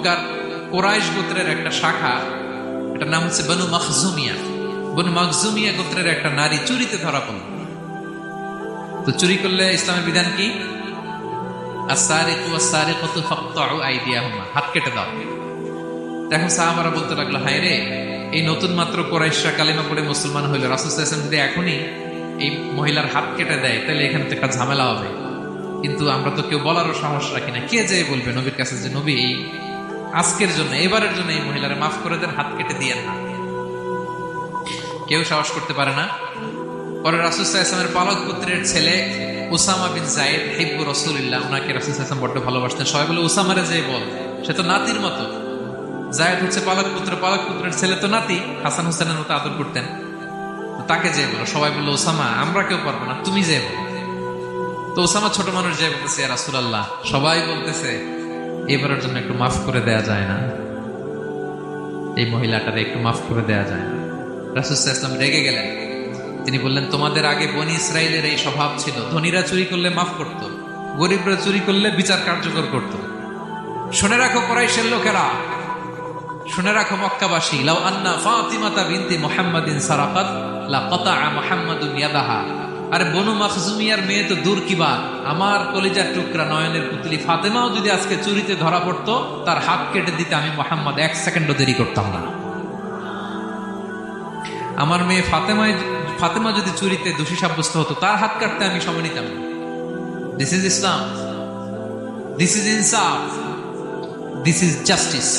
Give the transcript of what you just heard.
মক্কার কুরাইশ গোত্রের একটা শাখা, এটার নাম হচ্ছে বনু মখজুমিয়া। বনু মখজুমিয়া গোত্রের একটা নারী চুরিতে ধরা পড়ল। তো চুরি করলে ইসলামের বিধান কি? হাত কেটে দাও। এখন সাহাবারা বলতে লাগলো, হায় রে, এই নতুন মাত্র কুরাইশরা কালিমা পড়ে মুসলমান হইল, রাসূল সাল্লাল্লাহু আলাইহি ওয়াসাল্লাম যদি এখনই এই মহিলার হাত কেটে দেয় তাহলে এখানে তো একটা ঝামেলা হবে। কিন্তু আমরা তো কেউ বলারও সাহস রাখি না। কে যে বলবে নবীর কাছে যে নবী এই আজকের জন্য, এবারের জন্য এই মহিলারা মাফ করে দেন, হাত কেটে দিয়েন না? কেউ সাহস করতে পারে না। পরে রাসূল সাল্লাল্লাহু আলাইহি ওয়াসাল্লামের পালক পুত্রের ছেলে উসামা বিন যায়েদ হিব্বু রাসূলুল্লাহ, ওনাকে রাসূল সাল্লাল্লাহু আলাইহি ওয়াসাল্লাম বড় ভালোবাসতেন। সবাই বলে উসামারে যে বল, সে তো নাতির মতো। যায়েদ হচ্ছে পালক পুত্র, পালক পুত্রের ছেলে তো নাতি, হাসান হোসেনের মতো আদর করতেন। তাকে যে বলো। সবাই বললো ওসামা আমরা কেউ পারবো না, তুমি যে বলো। তো ওসামা ছোট মানুষ যে বলতেছে, ইয়া রাসূলুল্লাহ, সবাই বলতেছে এবারের জন্য একটু মাফ করে দেয়া যায় না, এই মহিলাটারে একটু মাফ করে দেয়া যায় না? রাসূল সাল্লাল্লাহু আলাইহি ওয়াসাল্লাম রেগে গেলেন। তিনি বললেন, তোমাদের আগে বনি ইসরাইলের এই স্বভাব ছিল, ধনীরা চুরি করলে মাফ করত, গরিবরা চুরি করলে বিচার কার্যকর করত। শুনে রাখো কুরাইশের লোকেরা, শুনে রাখো মক্কাবাসী, লাউ আন্না ফাতিমাতা বিনতি মুহাম্মাদিন সারাকাত লাকাতা মুহাম্মাদুন ইয়াদাহা। আরে বনু মখজুমিয়ার মেয়ে তো দূর কি বাত, আমার কলিজার টুকরা নয়নের পুতলি ফাতেমাও যদি আজকে চুরিতে ধরা পড়তো, তার হাত কেটে দিতে আমি মুহাম্মদ 1 সেকেন্ডও দেরি করতাম না। আমার মেয়ে ফাতেমা যদি চুরিতে দোষী সাব্যস্ত হতো, তার হাত কাটতে আমি সময় নিতাম না। This is Islam, this is ইনসাফ, দিস ইজ জাস্টিস।